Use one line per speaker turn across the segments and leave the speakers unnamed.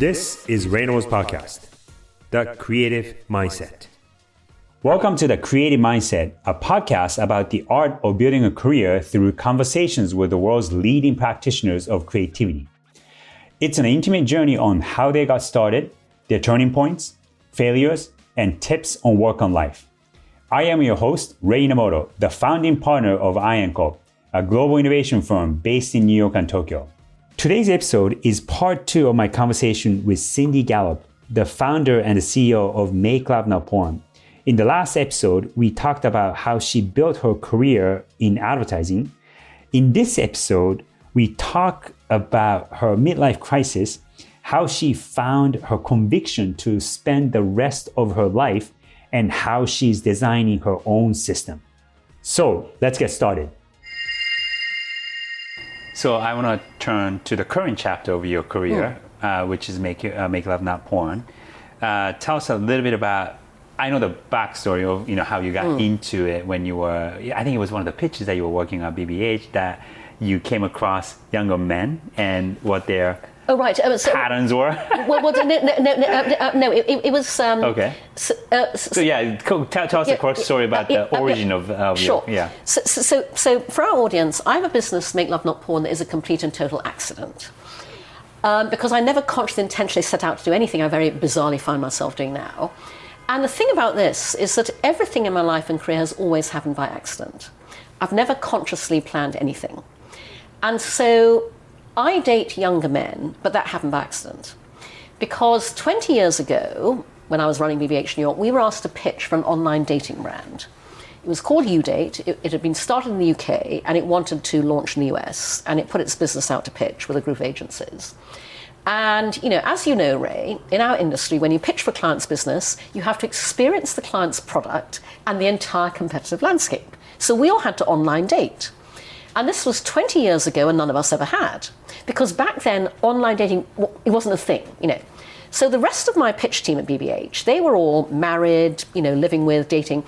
This is Reynolds Podcast, The Creative Mindset.
Welcome to The Creative Mindset, a podcast about the art of building a career through conversations with the world's leading practitioners of creativity. It's an intimate journey on how they got started, their turning points, failures, and tips on work on life. I am your host, Ray Inamoto, the founding partner of IAN Corp, a global innovation firm based in New York and Tokyo. Today's episode is part 2 of my conversation with Cindy Gallop, the founder and the CEO of MakeLoveNotPorn. In the last episode, we talked about how she built her career in advertising. In this episode, we talk about her midlife crisis, how she found her conviction to spend the rest of her life, and how she's designing her own system. So let's get started. So I want to turn to the current chapter of your career, which is Make Love Not Porn. Tell us a little bit about, I know the backstory of how you got into it when you were, I think it was one of the pitches that you were working on BBH, that you came across younger men and what their patterns were.
It was...
okay. So tell us a quick story about the origin of
sure.
your... Yeah.
So for our audience, I have a business, Make Love Not Porn, that is a complete and total accident. Because I never consciously intentionally set out to do anything I very bizarrely find myself doing now. And the thing about this is that everything in my life and career has always happened by accident. I've never consciously planned anything. And so I date younger men, but that happened by accident. Because 20 years ago, when I was running BBH New York, we were asked to pitch for an online dating brand. It was called UDate. It had been started in the UK, and it wanted to launch in the US, and it put its business out to pitch with a group of agencies. And, as you know, Ray, in our industry, when you pitch for a client's business, you have to experience the client's product and the entire competitive landscape. So we all had to online date. And this was 20 years ago, and none of us ever had. Because back then, online dating, it wasn't a thing, So the rest of my pitch team at BBH, they were all married, living with, dating.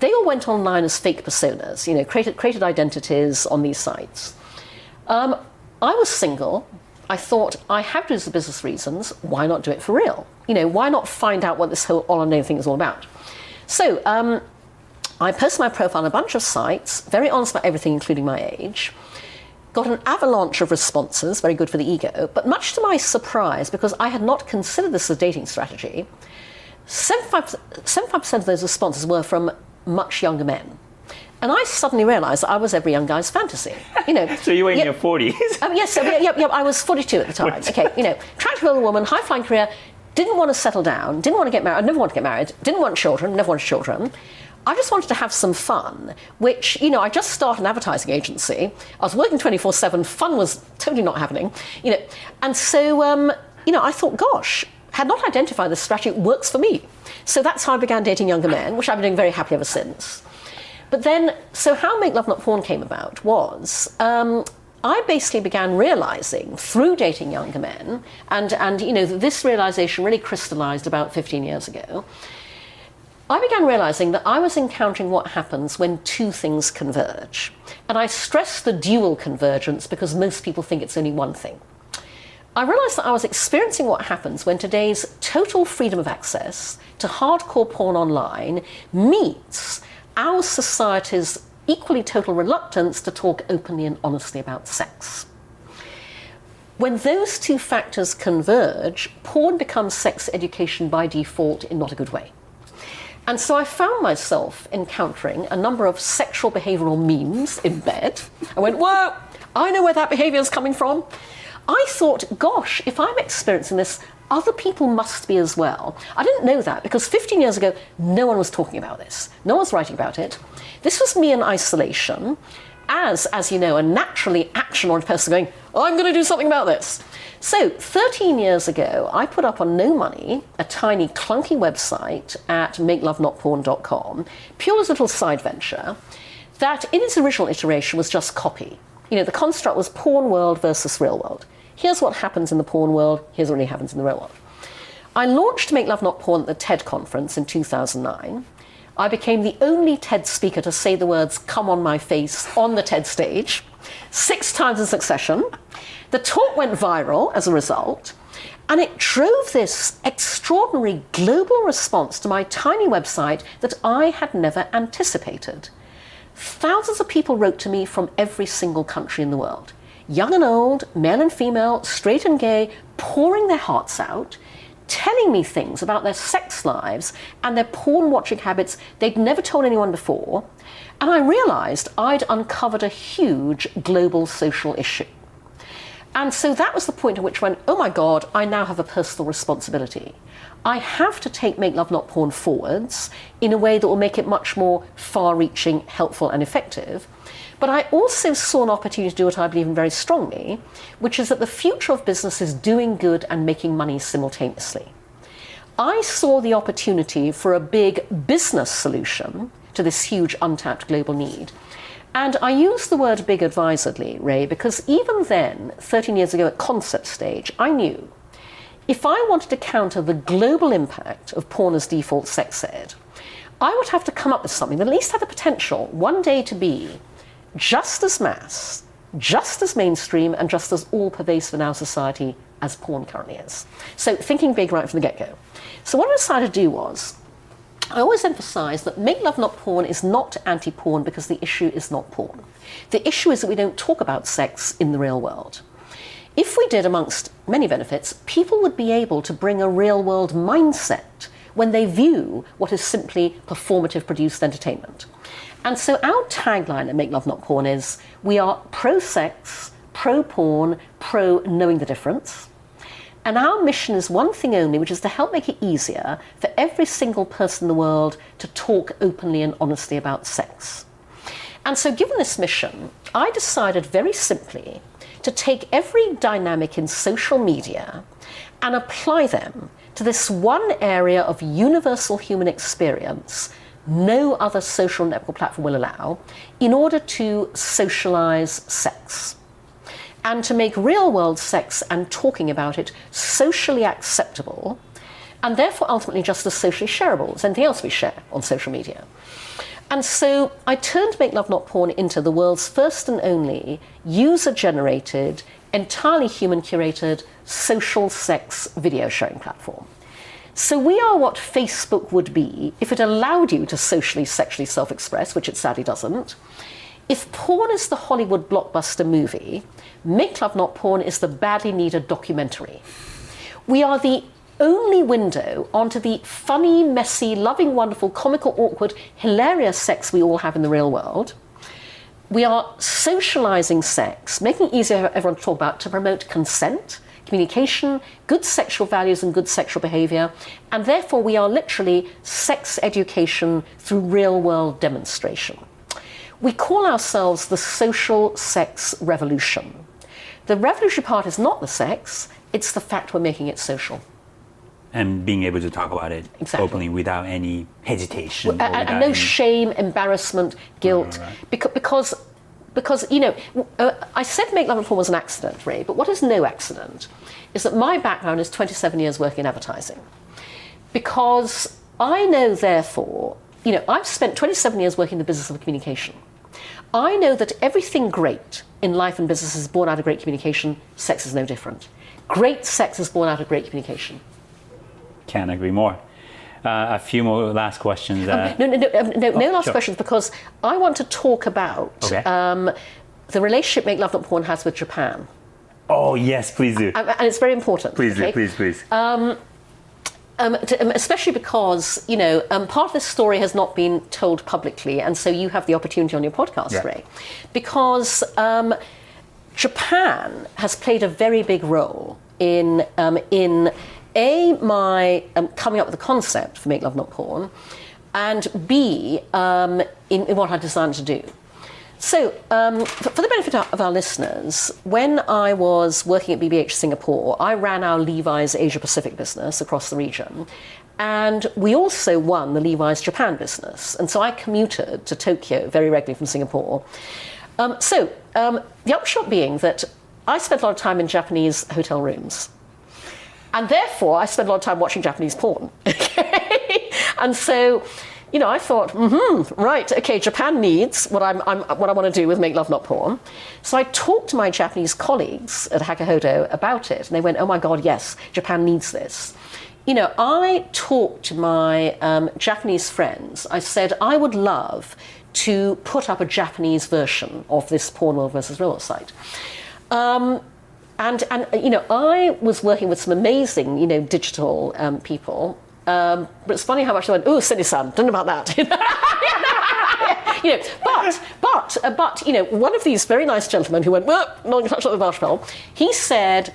They all went online as fake personas, created identities on these sites. I was single. I thought, I have to do this for business reasons. Why not do it for real? Why not find out what this whole online dating thing is all about? So I posted my profile on a bunch of sites, very honest about everything, including my age. Got an avalanche of responses, very good for the ego, but much to my surprise, because I had not considered this as a dating strategy, 75% of those responses were from much younger men. And I suddenly realized that I was every young guy's fantasy.
So you were in your 40s?
Yes, I was 42 at the time. Okay, trying to build a woman, high-flying career, didn't want to settle down, didn't want to get married, I never wanted to get married, didn't want children, never wanted children. I just wanted to have some fun, which, I just started an advertising agency. I was working 24/7, fun was totally not happening, And so, I thought, gosh, had not identified this strategy, it works for me. So that's how I began dating younger men, which I've been doing very happily ever since. But then, so how Make Love Not Porn came about was, I basically began realizing through dating younger men, and this realization really crystallized about 15 years ago, I began realizing that I was encountering what happens when two things converge. And I stress the dual convergence because most people think it's only one thing. I realized that I was experiencing what happens when today's total freedom of access to hardcore porn online meets our society's equally total reluctance to talk openly and honestly about sex. When those two factors converge, porn becomes sex education by default in not a good way. And so I found myself encountering a number of sexual behavioral memes in bed. I went, whoa, I know where that behavior is coming from. I thought, gosh, if I'm experiencing this, other people must be as well. I didn't know that because 15 years ago, no one was talking about this. No one was writing about it. This was me in isolation as you know, a naturally action-oriented person going, I'm going to do something about this. So 13 years ago, I put up on no money a tiny clunky website at MakeLoveNotPorn.com, pure as a little side venture, that in its original iteration was just copy. The construct was porn world versus real world. Here's what happens in the porn world, here's what really happens in the real world. I launched Make Love Not Porn at the TED conference in 2009. I became the only TED speaker to say the words, come on my face, on the TED stage. 6 times in succession. The talk went viral as a result, and it drove this extraordinary global response to my tiny website that I had never anticipated. Thousands of people wrote to me from every single country in the world. Young and old, male and female, straight and gay, pouring their hearts out, telling me things about their sex lives and their porn watching habits they'd never told anyone before. And I realized I'd uncovered a huge global social issue. And so that was the point at which I went, oh my God, I now have a personal responsibility. I have to take Make Love Not Porn forwards in a way that will make it much more far-reaching, helpful and effective. But I also saw an opportunity to do what I believe in very strongly, which is that the future of business is doing good and making money simultaneously. I saw the opportunity for a big business solution to this huge untapped global need. And I use the word big advisedly, Ray, because even then, 13 years ago at concept stage, I knew if I wanted to counter the global impact of porn as default sex ed, I would have to come up with something that at least had the potential one day to be just as mass, just as mainstream, and just as all-pervasive in our society as porn currently is. So thinking big right from the get-go. So what I decided to do was, I always emphasize that Make Love Not Porn is not anti-porn because the issue is not porn. The issue is that we don't talk about sex in the real world. If we did, amongst many benefits, people would be able to bring a real-world mindset when they view what is simply performative produced entertainment. And so our tagline at Make Love Not Porn is, we are pro-sex, pro-porn, pro-knowing the difference. And our mission is one thing only, which is to help make it easier for every single person in the world to talk openly and honestly about sex. And so given this mission, I decided very simply to take every dynamic in social media and apply them to this one area of universal human experience no other social network platform will allow, in order to socialize sex and to make real-world sex and talking about it socially acceptable, and therefore ultimately just as socially shareable as anything else we share on social media. And so I turned Make Love Not Porn into the world's first and only user-generated, entirely human-curated social sex video sharing platform. So we are what Facebook would be if it allowed you to socially, sexually self-express, which it sadly doesn't. If porn is the Hollywood blockbuster movie, Make Love Not Porn is the badly needed documentary. We are the only window onto the funny, messy, loving, wonderful, comical, awkward, hilarious sex we all have in the real world. We are socializing sex, making it easier for everyone to talk about, to promote consent, communication, good sexual values and good sexual behavior, and therefore we are literally sex education through real-world demonstration. We call ourselves the social sex revolution. The revolutionary part is not the sex, it's the fact we're making it social.
And being able to talk about it openly without any hesitation.
And no shame, embarrassment, guilt. Right. Because you know, I said Make Love Not Porn was an accident, Ray, but what is no accident is that my background is 27 years working in advertising. Because I know, therefore, you know, I've spent 27 years working in the business of communication. I know that everything great in life and business is born out of great communication. Sex is no different. Great sex is born out of great communication.
Can't agree more. A few more last questions.
No last questions, because I want to talk about the relationship Make Love Not Porn has with Japan.
Oh yes, please do.
And it's very important.
Please do, please.
Especially because, you know, part of this story has not been told publicly, and so you have the opportunity on your podcast, Ray. Because Japan has played a very big role in my coming up with the concept for Make Love Not Porn, and B, in what I designed to do. So, for the benefit of our listeners, when I was working at BBH Singapore, I ran our Levi's Asia Pacific business across the region, and we also won the Levi's Japan business. And so I commuted to Tokyo very regularly from Singapore. The upshot being that I spent a lot of time in Japanese hotel rooms. And therefore, I spent a lot of time watching Japanese porn. And so, I thought, right, okay, Japan needs what what I want to do with Make Love Not Porn. So I talked to my Japanese colleagues at Hakahodo about it, and they went, oh my God, yes, Japan needs this. I talked to my Japanese friends. I said, I would love to put up a Japanese version of this Porn World versus Real World site. And I was working with some amazing, digital people. But it's funny how much they went, oh, Cindy-san, don't know about that. But one of these very nice gentlemen who went, well, not touch up the marshmallow, he said,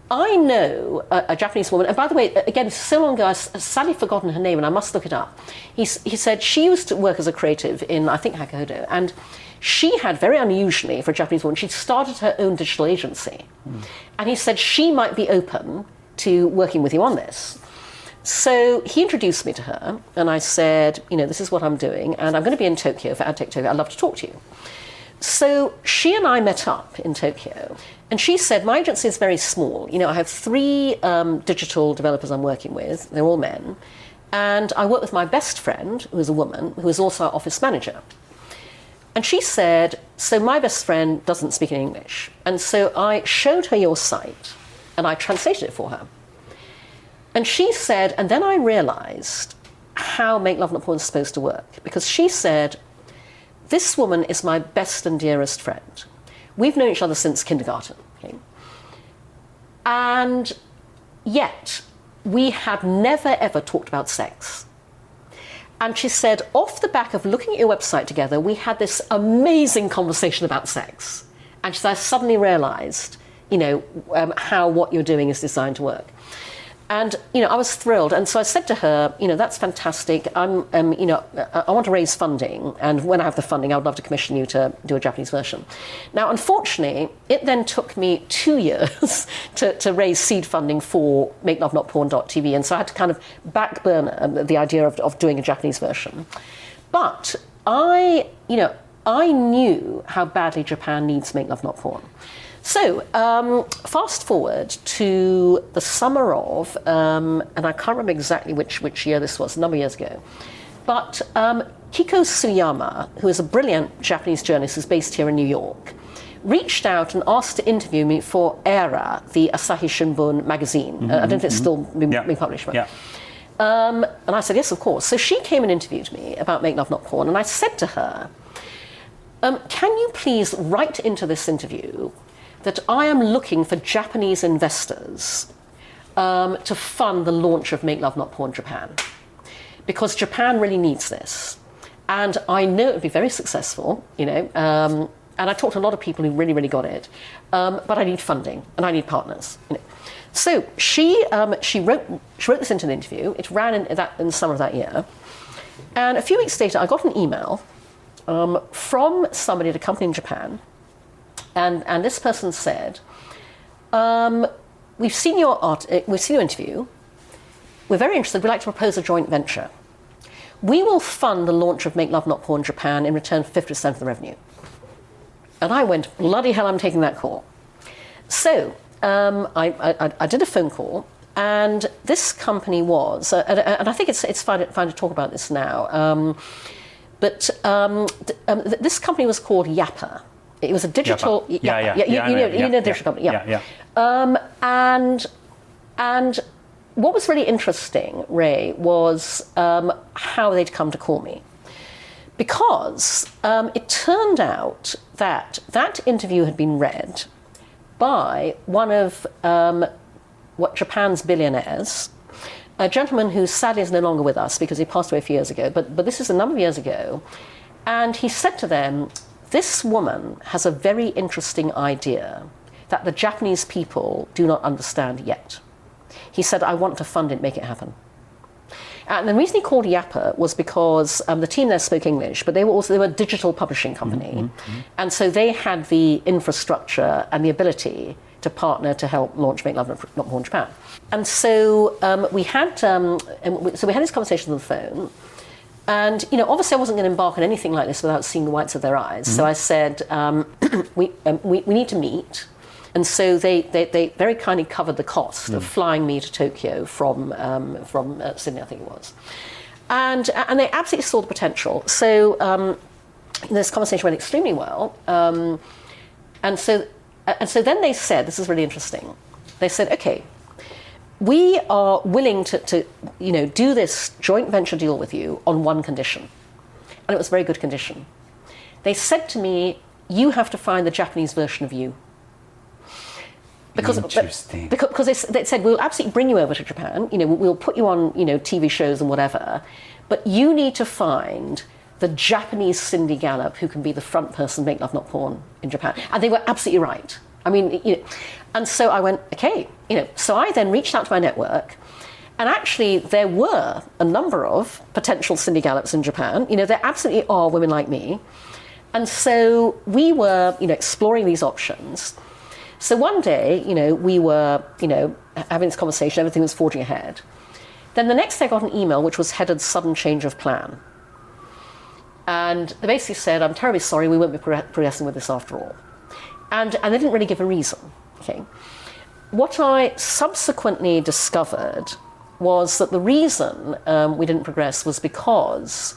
I know a Japanese woman, and by the way, again, so long ago, I've sadly forgotten her name, and I must look it up. He said she used to work as a creative in, I think, Hakahodo, and she had, very unusually for a Japanese woman, she started her own digital agency. And he said she might be open to working with you on this. So he introduced me to her, and I said, this is what I'm doing, and I'm going to be in Tokyo for AdTech Tokyo. I'd love to talk to you. So she and I met up in Tokyo, and she said, my agency is very small. I have 3 digital developers I'm working with. They're all men. And I work with my best friend, who is a woman, who is also our office manager. And she said, so my best friend doesn't speak in English. And so I showed her your site, and I translated it for her. And she said, and then I realized how Make Love Not Porn is supposed to work. Because she said, this woman is my best and dearest friend. We've known each other since kindergarten. Okay? And yet, we had never, ever talked about sex. And she said, off the back of looking at your website together, we had this amazing conversation about sex. And she said, I suddenly realized, how what you're doing is designed to work. And, I was thrilled. And so I said to her, that's fantastic. I want to raise funding. And when I have the funding, I would love to commission you to do a Japanese version. Now, unfortunately, it then took me 2 years to raise seed funding for MakeLoveNotPorn.tv. And so I had to kind of back burner the idea of doing a Japanese version. But I knew how badly Japan needs Make Love Not Porn. So, fast forward to the summer of, and I can't remember exactly which year this was, a number of years ago, but Kiko Suyama, who is a brilliant Japanese journalist who's based here in New York, reached out and asked to interview me for Era, the Asahi Shimbun magazine. I don't know if it's still being published. But, and I said, yes, of course. So she came and interviewed me about Make Love Not Porn, and I said to her, can you please write into this interview that I am looking for Japanese investors to fund the launch of Make Love Not Porn Japan. Because Japan really needs this. And I know it would be very successful, and I talked to a lot of people who really, really got it. But I need funding, and I need partners. So she wrote this into an interview. It ran in the summer of that year. And a few weeks later, I got an email from somebody at a company in Japan. And this person said, we've seen your interview. We're very interested. We'd like to propose a joint venture. We will fund the launch of Make Love Not Porn Japan in return for 50% of the revenue. And I went, bloody hell, I'm taking that call. So I did a phone call, and this company was, and I think it's fine to talk about this now, but this company was called Yappa. It was a digital, digital company, and what was really interesting, Ray, was how they'd come to call me, because it turned out that interview had been read by one of Japan's billionaires, a gentleman who sadly is no longer with us because he passed away a few years ago, but this is a number of years ago, and he said to them, this woman has a very interesting idea that the Japanese people do not understand yet. He said, I want to fund it, make it happen. And the reason he called Yappa was because the team there spoke English, but they were a digital publishing company. And so they had the infrastructure and the ability to partner to help launch Make Love Not Porn Japan. And so we had this conversation on the phone. And, obviously I wasn't going to embark on anything like this without seeing the whites of their eyes. So I said, we need to meet. And so they very kindly covered the cost of flying me to Tokyo from Sydney, I think it was. And they absolutely saw the potential. So this conversation went extremely well. And so then they said, this is really interesting. They said, okay, we are willing to do this joint venture deal with you on one condition. And it was a very good condition. They said to me, you have to find the Japanese version of you.
Interesting.
Because they said, we'll absolutely bring you over to Japan. We'll put you on, TV shows and whatever. But you need to find the Japanese Cindy Gallop who can be the front person, Make Love Not Porn in Japan. And they were absolutely right. I mean, and so I went, okay. So I then reached out to my network. And actually, there were a number of potential Cindy Gallops in Japan. There absolutely are women like me. And so we were, exploring these options. So one day, we were, having this conversation, everything was forging ahead. Then the next day I got an email which was headed sudden change of plan. And they basically said, I'm terribly sorry, we won't be progressing with this after all. And they didn't really give a reason. Okay. What I subsequently discovered was that the reason we didn't progress was because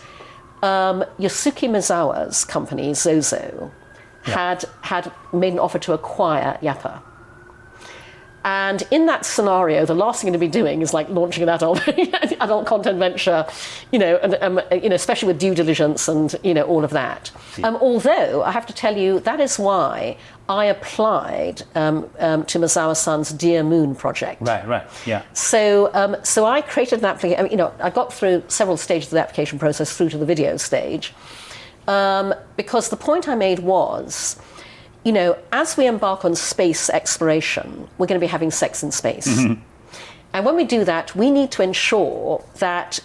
Yosuke Mizawa's company, Zozo, had made an offer to acquire Yappa. And in that scenario, the last thing you're going to be doing is like launching an adult content venture, especially with due diligence and all of that. Although I have to tell you, that is why I applied to Mizawa-san's Dear Moon project.
Right, yeah.
So I created an application. I got through several stages of the application process through to the video stage, because the point I made was, as we embark on space exploration, we're going to be having sex in space. Mm-hmm. And when we do that, we need to ensure that,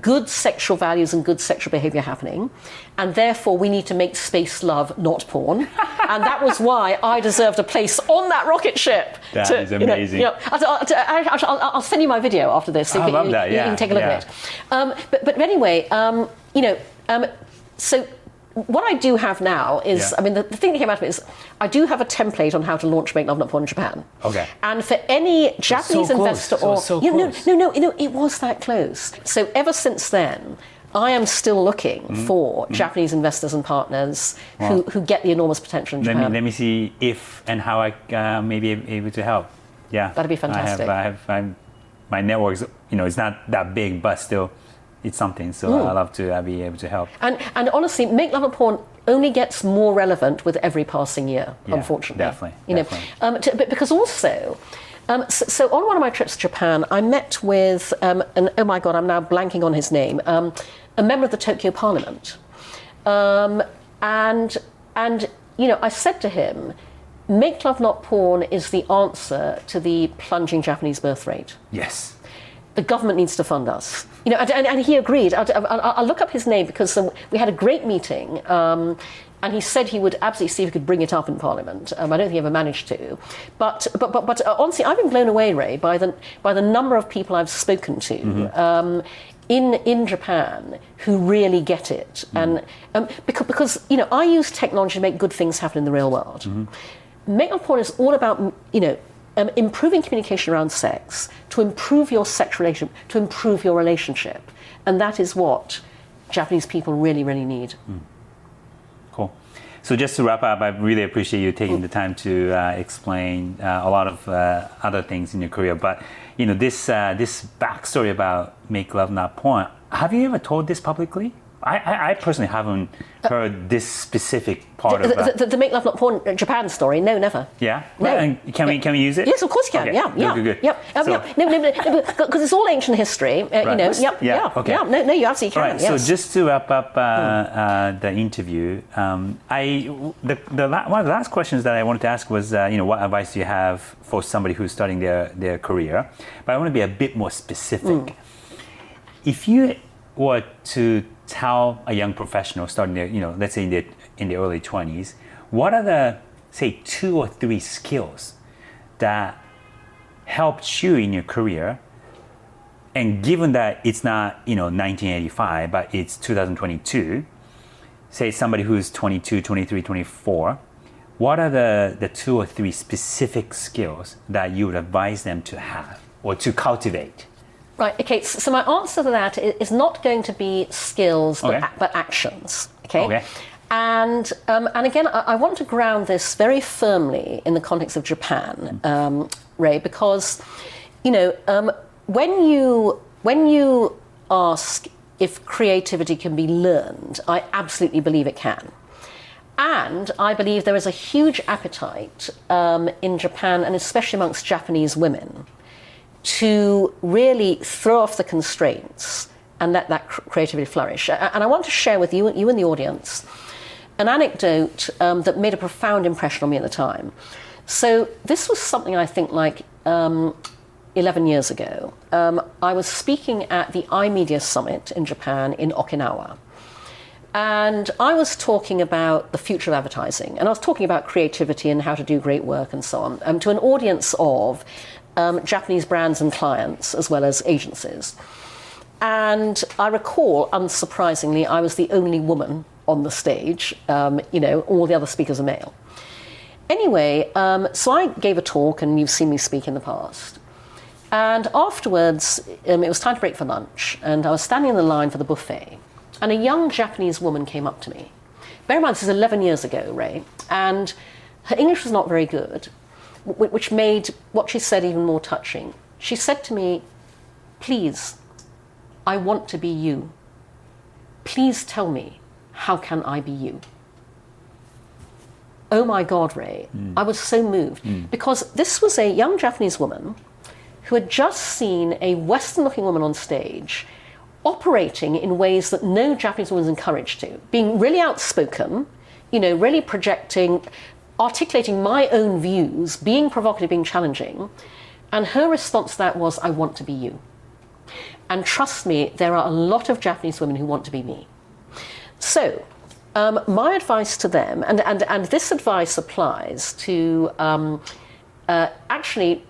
good sexual values and good sexual behavior are happening. And therefore, we need to make space love, not porn. And that was why I deserved a place on that rocket ship.
That is amazing.
I'll send you my video after this. So
I love that, yeah.
You can take a look at it. But anyway, so what I do have now is, the thing that came out of it is, I do have a template on how to launch Make Love Not Porn in Japan.
Okay.
And for any Japanese investor No, it was that close. So ever since then, I am still looking for Japanese investors and partners who get the enormous potential in Japan.
Let me see if and how I may be able to help. Yeah.
That'd be fantastic.
My network is, it's not that big, but still, it's something, so I'd love to be able to help.
And honestly, Make Love Not Porn only gets more relevant with every passing year, unfortunately.
Definitely.
Because also, so on one of my trips to Japan, I met with, and oh my God, I'm now blanking on his name, a member of the Tokyo Parliament. And I said to him, Make Love Not Porn is the answer to the plunging Japanese birth rate.
Yes.
The government needs to fund us. And he agreed. I'll look up his name because we had a great meeting, and he said he would absolutely see if he could bring it up in Parliament. I don't think he ever managed to. But honestly, I've been blown away, Ray, by the number of people I've spoken to in Japan who really get it. And because I use technology to make good things happen in the real world. Make Love Porn is all about improving communication around sex, to improve your sex relationship, to improve your relationship. And that is what Japanese people really, really need.
Cool. So just to wrap up, I really appreciate you taking the time to explain a lot of other things in your career. But, this backstory about Make Love Not Porn, have you ever told this publicly? I personally haven't heard this specific part of that.
The Make Love Not Porn Japan story? No, never.
Yeah?
No.
And can we use it?
Yes, of course you can.
Okay.
Yeah.
Good.
No, because it's all ancient history.
Okay.
No, you absolutely can.
Right.
Yes.
So just to wrap up the interview, one of the last questions that I wanted to ask was, what advice do you have for somebody who's starting their career? But I want to be a bit more specific. If you were to tell a young professional starting their, let's say in the early 20s, what are the, say, 2 or 3 skills that helped you in your career? And given that it's not, 1985, but it's 2022, say somebody who's 22, 23, 24, what are the 2 or 3 specific skills that you would advise them to have or to cultivate?
Right, okay, so my answer to that is not going to be skills,
Okay.
but actions, okay?
Okay.
And again, I want to ground this very firmly in the context of Japan, Ray, because, when you ask if creativity can be learned, I absolutely believe it can. And I believe there is a huge appetite in Japan, and especially amongst Japanese women, to really throw off the constraints and let that creativity flourish. And I want to share with you and the audience an anecdote that made a profound impression on me at the time. So this was something I think like 11 years ago. I was speaking at the iMedia Summit in Japan in Okinawa. And I was talking about the future of advertising. And I was talking about creativity and how to do great work and so on, to an audience of Japanese brands and clients, as well as agencies. And I recall, unsurprisingly, I was the only woman on the stage. All the other speakers are male. Anyway, so I gave a talk, and you've seen me speak in the past. And afterwards, it was time to break for lunch, and I was standing in the line for the buffet, and a young Japanese woman came up to me. Bear in mind, this is 11 years ago, Ray, and her English was not very good, which made what she said even more touching. She said to me, "Please, I want to be you. Please tell me, how can I be you?" Oh my God, Ray, I was so moved, because this was a young Japanese woman who had just seen a Western-looking woman on stage operating in ways that no Japanese woman is encouraged to, being really outspoken, really projecting, articulating my own views, being provocative, being challenging. And her response to that was, "I want to be you." And trust me, there are a lot of Japanese women who want to be me. So my advice to them, and this advice applies to actually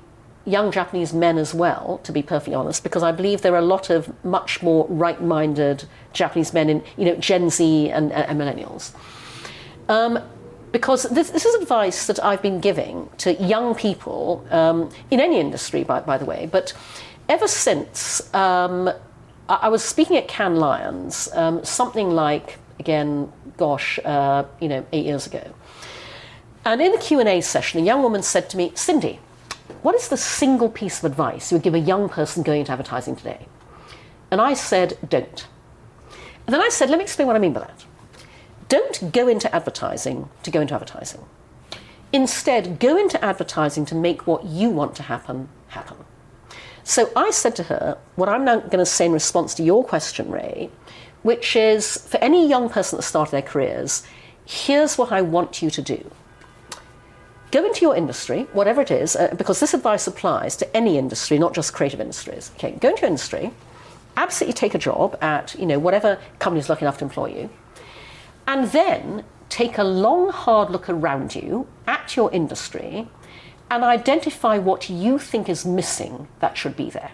young Japanese men as well, to be perfectly honest, because I believe there are a lot of much more right-minded Japanese men in Gen Z and millennials. Because this is advice that I've been giving to young people in any industry, by the way. But ever since I was speaking at Cannes Lions, something like, again, 8 years ago. And in the Q&A session, a young woman said to me, "Cindy, what is the single piece of advice you would give a young person going into advertising today?" And I said, "Don't." And then I said, let me explain what I mean by that. Don't go into advertising to go into advertising. Instead, go into advertising to make what you want to happen, happen. So I said to her, what I'm now going to say in response to your question, Ray, which is, for any young person that started their careers, here's what I want you to do. Go into your industry, whatever it is, because this advice applies to any industry, not just creative industries. Okay, go into your industry, absolutely take a job at whatever company is lucky enough to employ you, and then take a long, hard look around you at your industry and identify what you think is missing that should be there.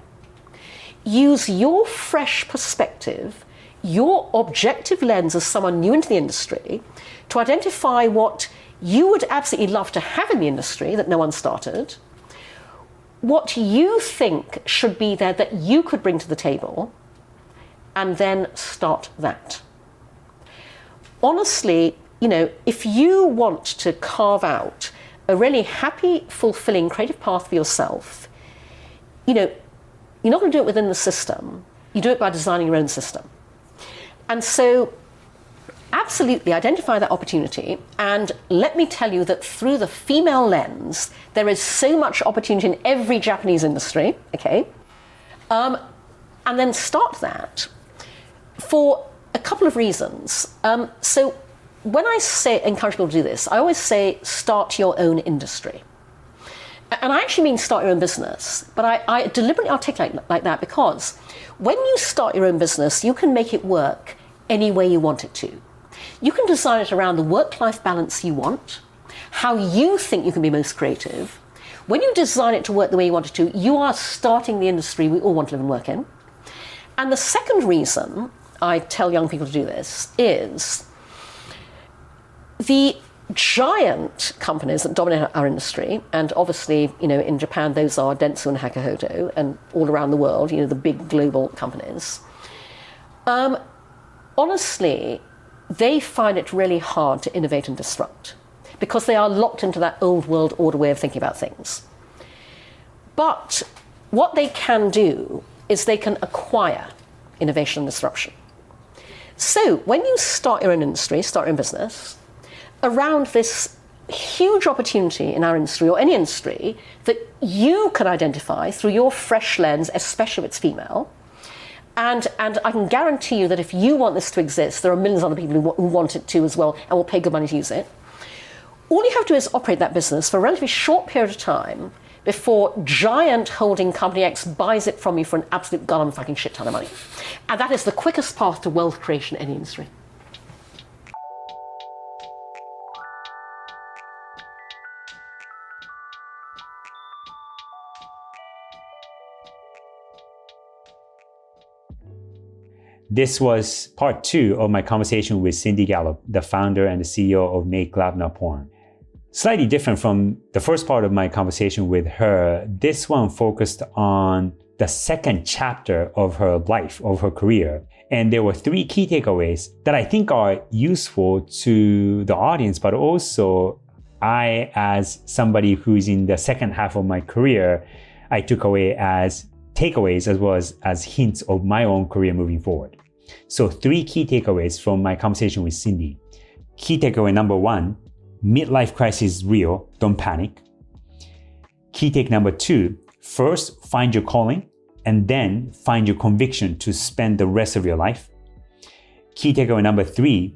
Use your fresh perspective, your objective lens as someone new into the industry, to identify what you would absolutely love to have in the industry that no one started, what you think should be there that you could bring to the table, and then start that. Honestly, if you want to carve out a really happy, fulfilling, creative path for yourself, you're not going to do it within the system. You do it by designing your own system. And so absolutely identify that opportunity, and let me tell you that through the female lens, there is so much opportunity in every Japanese industry, okay? And then start that for a couple of reasons. So when I encourage people to do this, I always say start your own industry. And I actually mean start your own business, but I deliberately articulate like that because when you start your own business, you can make it work any way you want it to. You can design it around the work-life balance you want, how you think you can be most creative. When you design it to work the way you want it to, you are starting the industry we all want to live and work in. And the second reason I tell young people to do this is the giant companies that dominate our industry, and obviously, in Japan, those are Dentsu and Hakuhodo, and all around the world, the big global companies. Honestly, they find it really hard to innovate and disrupt because they are locked into that old world order way of thinking about things. But what they can do is they can acquire innovation and disruption. So when you start your own industry, start your own business, around this huge opportunity in our industry or any industry that you can identify through your fresh lens, especially if it's female, and I can guarantee you that if you want this to exist, there are millions of other people who want it to as well and will pay good money to use it. All you have to do is operate that business for a relatively short period of time before giant holding company X buys it from you for an absolute goddamn fucking shit ton of money. And that is the quickest path to wealth creation in any industry.
This was part 2 of my conversation with Cindy Gallop, the founder and the CEO of MakeLoveNotPorn. Slightly different from the first part of my conversation with her, this one focused on the second chapter of her life, of her career. And there were 3 key takeaways that I think are useful to the audience, but also I, as somebody who's in the second half of my career, I took away as takeaways as well as hints of my own career moving forward. So 3 key takeaways from my conversation with Cindy. Key takeaway number 1, midlife crisis is real, don't panic. Key take number 2, first find your calling and then find your conviction to spend the rest of your life. Key takeaway number 3,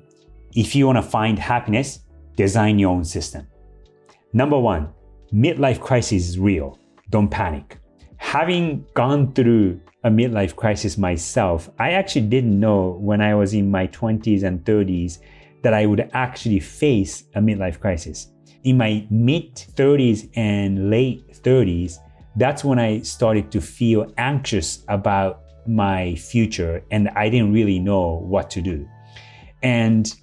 if you want to find happiness, design your own system. Number 1, midlife crisis is real, don't panic. Having gone through a midlife crisis myself, I actually didn't know when I was in my 20s and 30s that I would actually face a midlife crisis. In my mid 30s and late 30s, that's when I started to feel anxious about my future and I didn't really know what to do. And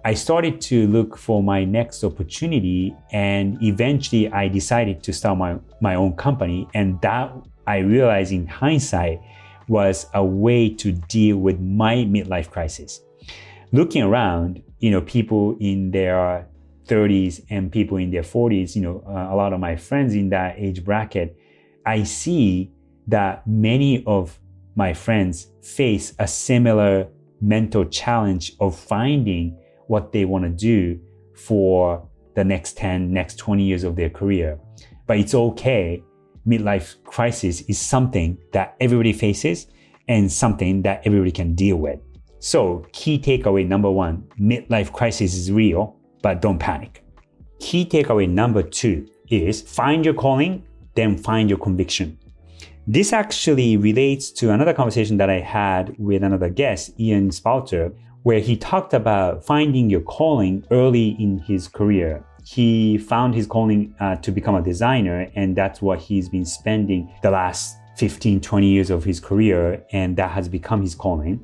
I started to look for my next opportunity, and eventually I decided to start my own company, and that I realized in hindsight was a way to deal with my midlife crisis. Looking around, people in their 30s and people in their 40s, a lot of my friends in that age bracket, I see that many of my friends face a similar mental challenge of finding what they want to do for the next 10, next 20 years of their career. But it's okay. Midlife crisis is something that everybody faces and something that everybody can deal with. So key takeaway number 1, midlife crisis is real, but don't panic. Key takeaway number 2 is find your calling, then find your conviction. This actually relates to another conversation that I had with another guest, Ian Spalter, where he talked about finding your calling early in his career. He found his calling to become a designer, and that's what he's been spending the last 15, 20 years of his career, and that has become his calling.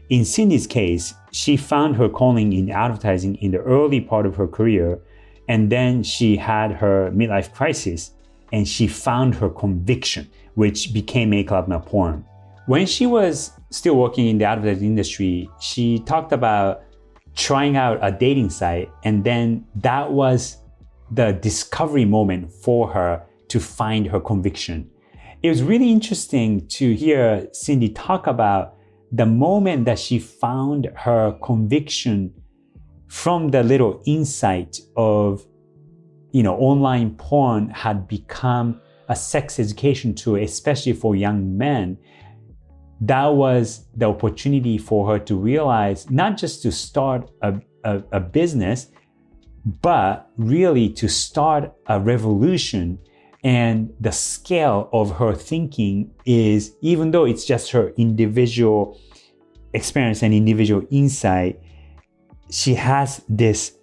In Cindy's case, she found her calling in advertising in the early part of her career, and then she had her midlife crisis, and she found her conviction, which became MakeLoveNotPorn. When she was still working in the advertising industry, she talked about trying out a dating site, and then that was the discovery moment for her to find her conviction. It was really interesting to hear Cindy talk about the moment that she found her conviction from the little insight of, online porn had become a sex education tool, especially for young men. That was the opportunity for her to realize not just to start a business, but really to start a revolution. And the scale of her thinking is, even though it's just her individual experience and individual insight, she has this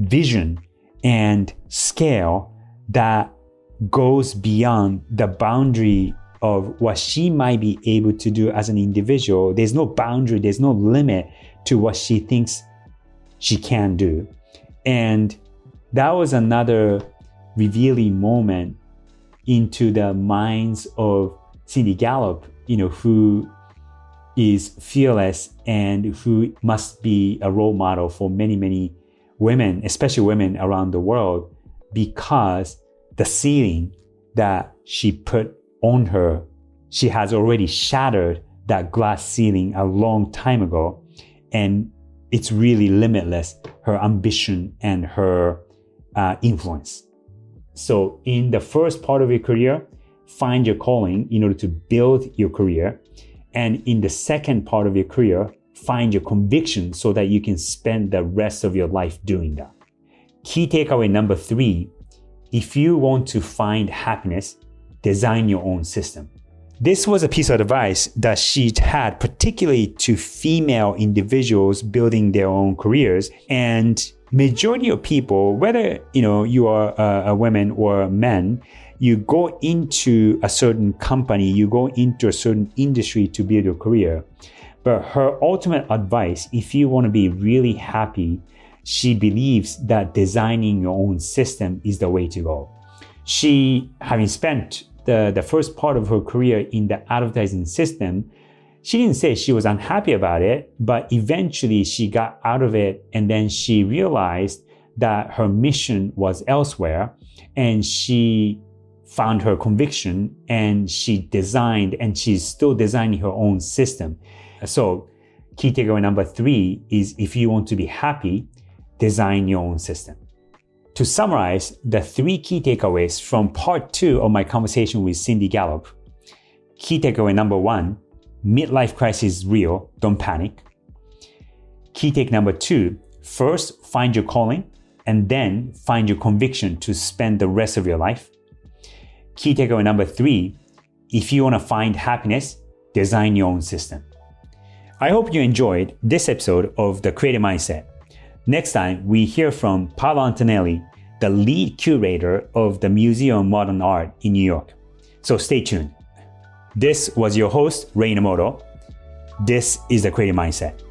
vision and scale that goes beyond the boundary of what she might be able to do as an individual. There's no boundary, there's no limit to what she thinks she can do. And that was another revealing moment into the minds of Cindy Gallop, who is fearless and who must be a role model for many, many women, especially women around the world, because the ceiling that she put on her, she has already shattered that glass ceiling a long time ago. And it's really limitless, her ambition and her influence. So in the first part of your career, find your calling in order to build your career. And in the second part of your career, find your conviction so that you can spend the rest of your life doing that. Key takeaway number 3, if you want to find happiness, design your own system. This was a piece of advice that she had particularly to female individuals building their own careers. And majority of people, whether you are a woman or a man, you go into a certain company, you go into a certain industry to build your career. But her ultimate advice, if you want to be really happy, she believes that designing your own system is the way to go. She, having spent the first part of her career in the advertising system, she didn't say she was unhappy about it, but eventually she got out of it, and then she realized that her mission was elsewhere, and she found her conviction, and she designed, and she's still designing her own system. So key takeaway number 3 is, if you want to be happy, design your own system. To summarize the 3 key takeaways from part 2 of my conversation with Cindy Gallop. Key takeaway number 1, midlife crisis is real, don't panic. Key take number 2, first find your calling and then find your conviction to spend the rest of your life. Key takeaway number 3, if you want to find happiness, design your own system. I hope you enjoyed this episode of The Creative Mindset. Next time, we hear from Paolo Antonelli, the lead curator of the Museum of Modern Art in New York. So stay tuned. This was your host, Ray Inamoto. This is The Creative Mindset.